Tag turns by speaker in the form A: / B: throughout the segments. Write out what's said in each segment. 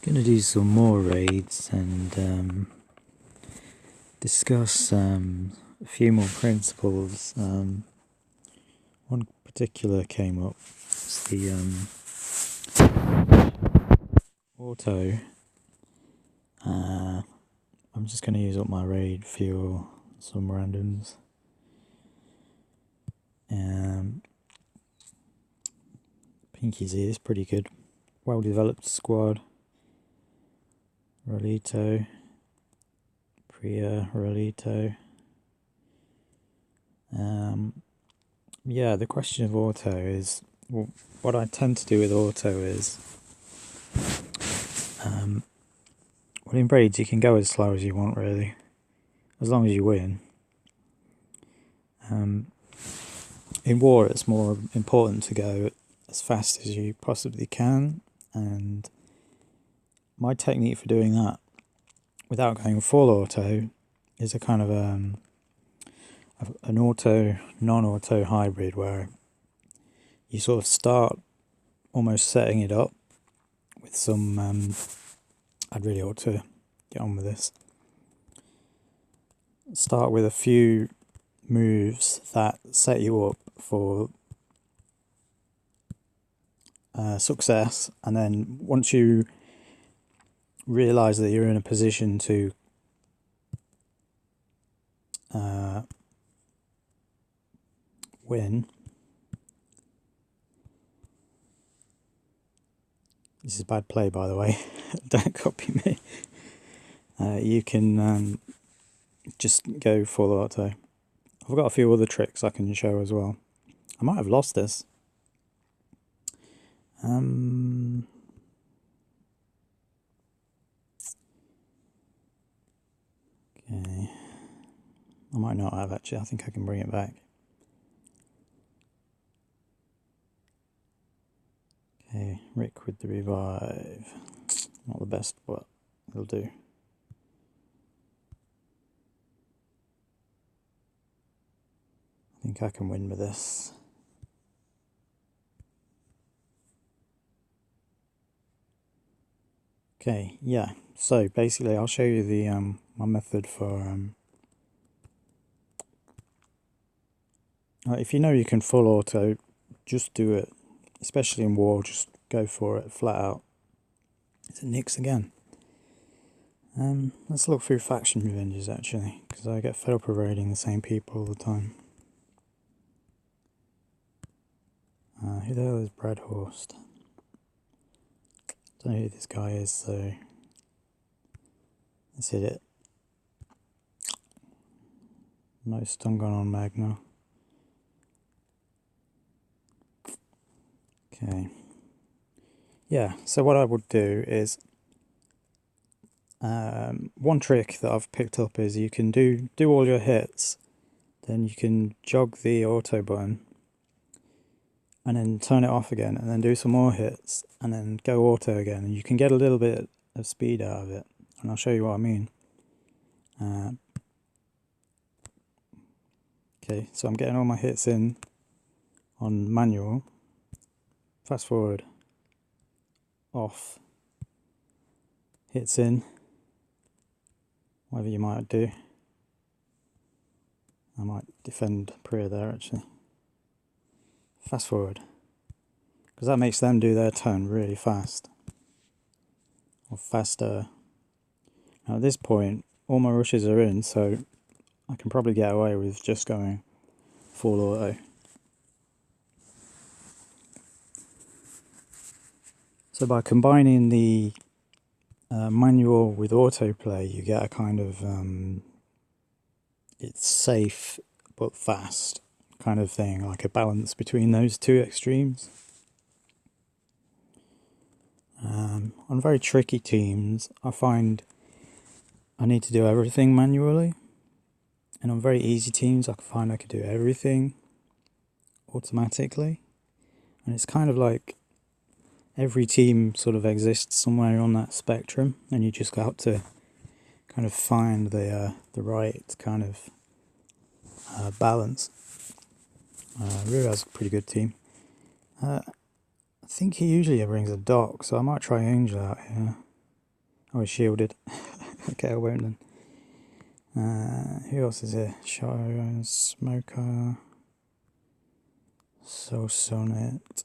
A: Gonna do some more raids and discuss a few more principles. One particular came up. It's the auto. I'm just gonna use up my raid fuel, some randoms. Pinky Z is pretty good. Well developed squad. Rolito. Priya, Rolito. Yeah, the question of auto is, well, what I tend to do with auto is, well, in raids you can go as slow as you want, really, as long as you win. In war it's more important to go as fast as you possibly can, and my technique for doing that without going full auto is a kind of an auto non-auto hybrid, where you sort of start almost setting it up with some I'd really ought to get on with this. Start with a few moves that set you up for success, and then once you realise that you're in a position to win. This is bad play, by the way. Don't copy me. You can just go full auto. I've got a few other tricks I can show as well. I might have lost this. Okay. I might not have, actually. I think I can bring it back. Okay, Rick with the revive. Not the best, but it'll do. I think I can win with this. Okay, yeah. So basically, I'll show you the my method for if you know you can full auto, just do it. Especially in war, just go for it flat out. Is it Nyx again? Let's look through faction revenges, actually, because I get fed up of raiding the same people all the time. Who the hell is Brad Horst? Don't know who this guy is, so let's hit it. No stun gun on Magna. Okay. Yeah, so what I would do is, one trick that I've picked up is you can do all your hits, then you can jog the auto button, and then turn it off again, and then do some more hits, and then go auto again, and you can get a little bit of speed out of it, and I'll show you what I mean. Okay, so I'm getting all my hits in on manual. Fast forward, off, hits in, whatever you might do. I might defend Priya there, actually. Fast forward, because that makes them do their turn really fast, or faster. Now at this point, all my rushes are in, so I can probably get away with just going full auto. So by combining the manual with autoplay, you get a kind of it's safe but fast kind of thing, like a balance between those two extremes. On very tricky teams, I find I need to do everything manually, and on very easy teams I find I could do everything automatically, and it's kind of like every team sort of exists somewhere on that spectrum, and you just got to kind of find the right kind of balance. Ryu has a pretty good team. I think he usually brings a dock, so I might try Angel out here. Oh, he's shielded. Okay, I won't then. Who else is here? Shadow, Smoker, Soul Sonnet.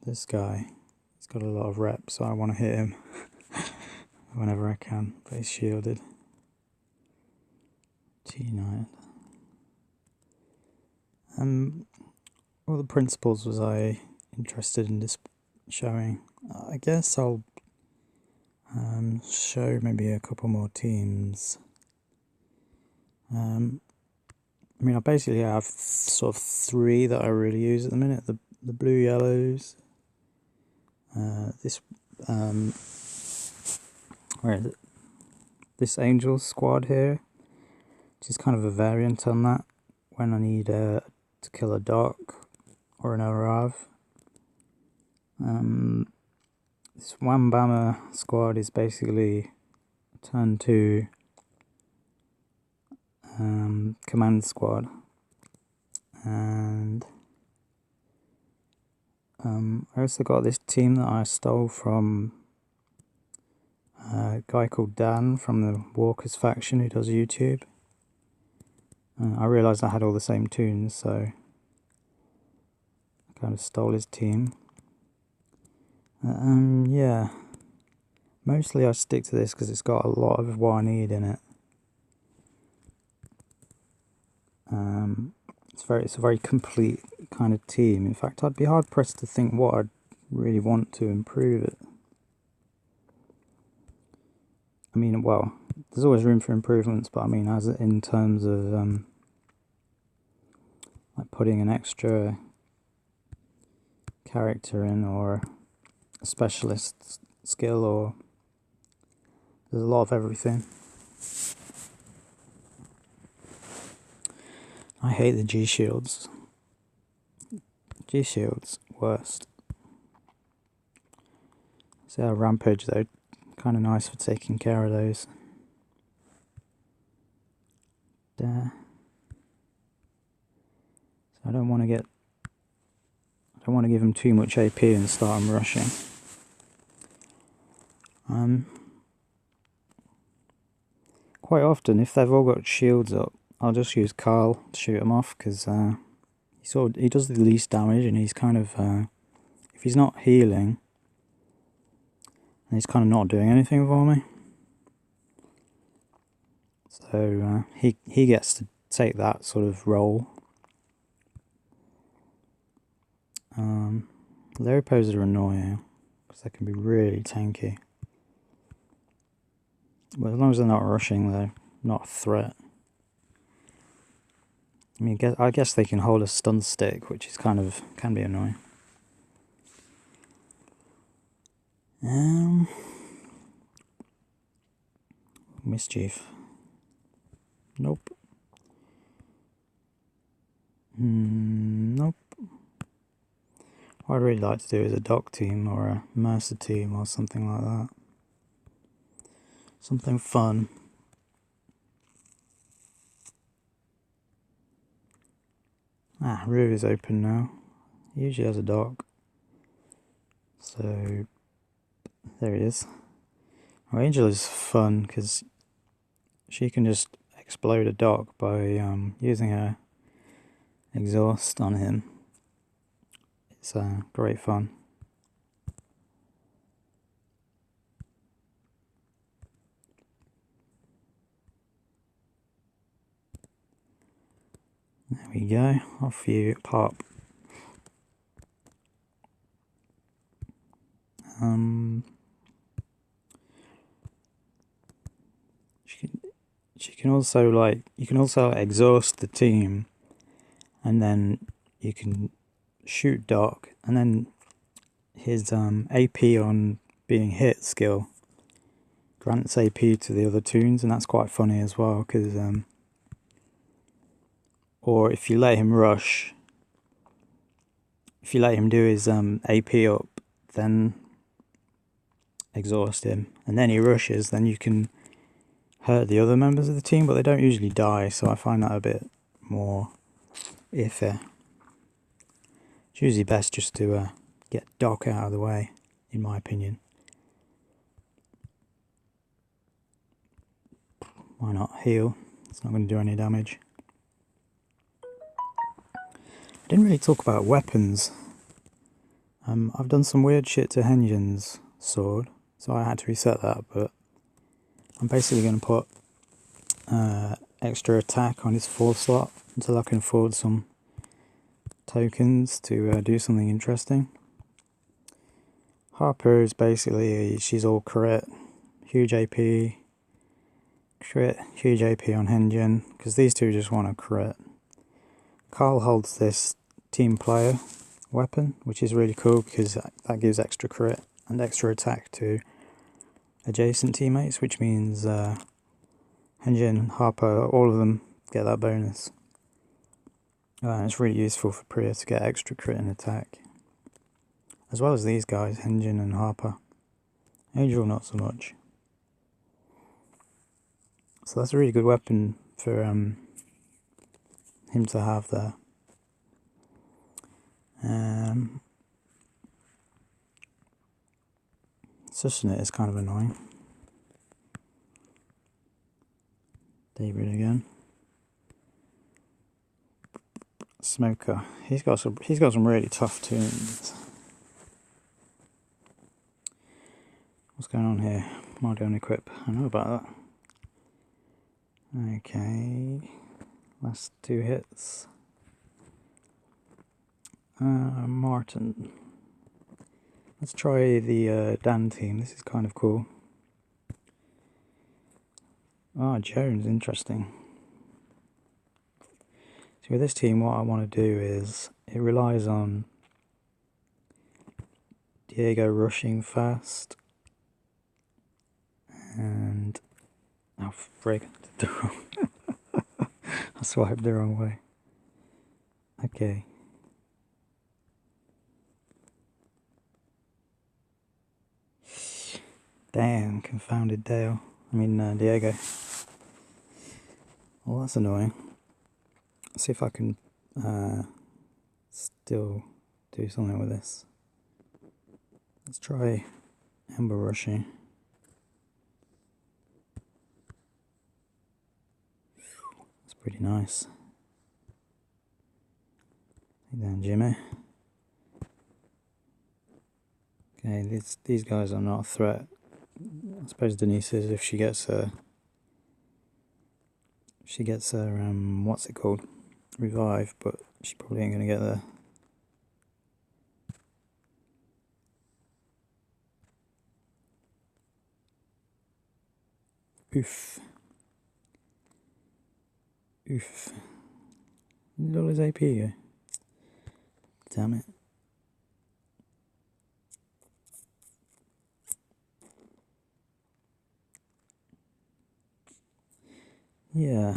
A: This guy. He's got a lot of reps, so I want to hit him whenever I can, but he's shielded. T9. What the principles was I interested in this showing? I guess I'll show maybe a couple more teams. I mean, I basically have sort of three that I really use at the minute. The blue yellows. This where is it? This Angel squad here, which is kind of a variant on that. When I need to kill a Doc or an Arav. This Wambama squad is basically a turn 2 command squad, and I also got this team that I stole from a guy called Dan from the Walkers faction who does YouTube. I realised I had all the same tunes, so I kind of stole his team. Yeah, mostly I stick to this because it's got a lot of what I need in it. It's a very complete kind of team. In fact, I'd be hard pressed to think what I'd really want to improve it. I mean, well, there's always room for improvements, but I mean, as in terms of like putting an extra character in, or a specialist skill, or there's a lot of everything. I hate the G shields. G shields, worst. See how Rampage though, kind of nice for taking care of those. There. So I don't want to give them too much AP and start them rushing. Quite often, if they've all got shields up, I'll just use Carl to shoot them off, because he does the least damage, and he's kind of if he's not healing, then he's kind of not doing anything for me. So he gets to take that sort of role. Laripos are annoying because they can be really tanky. But as long as they're not rushing, they're not a threat. I mean, I guess they can hold a stun stick, which is can be annoying. Mischief. Nope. Nope. What I'd really like to do is a Doc team or a Mercer team or something like that. Something fun. Rue is open now. He usually has a Doc. So, there he is. Well, Angel is fun because she can just explode a Doc by using her exhaust on him. It's great fun. There we go, off you pop. She can also you can also exhaust the team, and then you can shoot Doc, and then his AP on being hit skill grants AP to the other toons, and that's quite funny as well, because or if you let him rush, if you let him do his AP up, then exhaust him, and then he rushes, then you can hurt the other members of the team, but they don't usually die, so I find that a bit more iffy. It's usually best just to get Doc out of the way, in my opinion. Why not heal? It's not going to do any damage. I didn't really talk about weapons. I've done some weird shit to Henjin's sword, so I had to reset that, but I'm basically going to put extra attack on his 4 slot until I can afford some tokens to do something interesting. Harper is basically, she's all crit, huge AP, crit, huge AP on Henjin, because these two just want to crit. Carl holds this team player weapon, which is really cool because that gives extra crit and extra attack to adjacent teammates, which means Henjin, Harper, all of them get that bonus. And it's really useful for Priya to get extra crit and attack. As well as these guys, Henjin and Harper. Angel not so much. So that's a really good weapon for him to have there. Sushnet is kind of annoying. David again. Smoker. He's got some really tough tunes. What's going on here? Mardion equip. I know about that. Okay. Last 2 hits. Martin. Let's try the Dan team. This is kind of cool. Jones, interesting. So with this team, what I want to do is, it relies on Diego rushing fast. And, oh frig, I swiped the wrong way. Okay. Damn, confounded Diego. Well, that's annoying. Let's see if I can still do something with this. Let's try Ember rushing. That's pretty nice. Take down Jimmy. Okay, these guys are not a threat. I suppose Denise is if she gets her what's it called? Revive, but she probably ain't gonna get there. Oof. Oof. Look at all his AP go. Damn it. Yeah.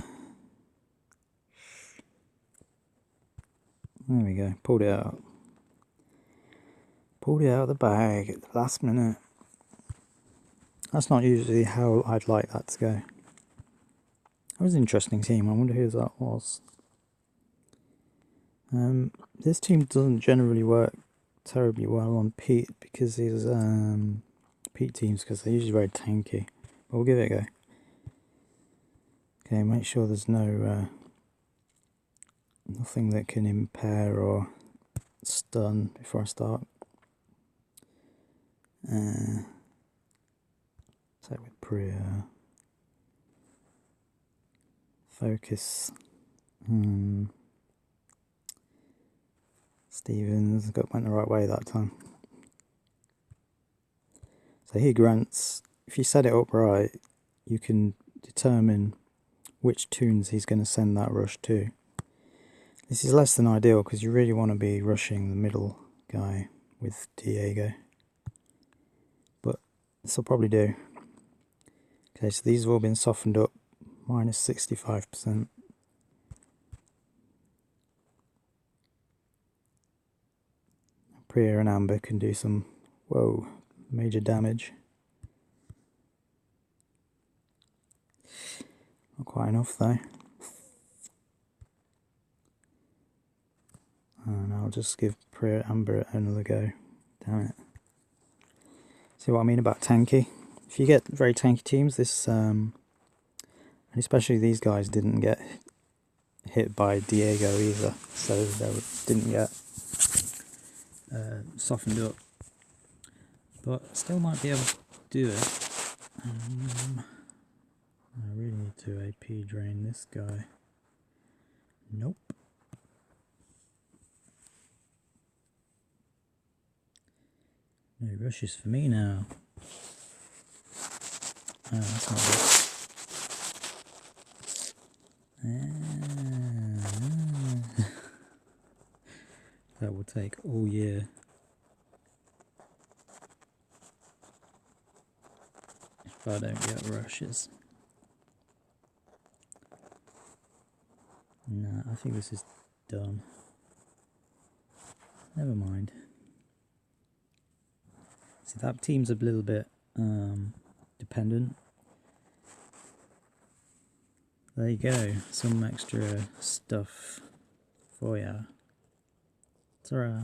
A: There we go. Pulled it out. Pulled it out of the bag at the last minute. That's not usually how I'd like that to go. That was an interesting team. I wonder who that was. This team doesn't generally work terribly well on Pete because these Pete teams, because they're usually very tanky. But we'll give it a go. Okay, make sure there's no nothing that can impair or stun before I start. So with Priya. Focus. Stevens went the right way that time. So he grants, if you set it up right, you can determine which tunes he's going to send that rush to. This is less than ideal because you really want to be rushing the middle guy with Diego. But this will probably do. Okay, so these have all been softened up, minus 65%. Priya and Amber can do some, major damage. Not quite enough though. And I'll just give Priya and Amber another go. Damn it. See what I mean about tanky? If you get very tanky teams, this, and especially these guys didn't get hit by Diego either, so they didn't get softened up. But still might be able to do it. I really need to AP drain this guy. Nope. No rushes for me now. Oh, that's not good. That will take all year. If I don't get rushes. Nah, I think this is done. Never mind. See, that team's a little bit dependent. There you go, some extra stuff for ya. Ta-ra!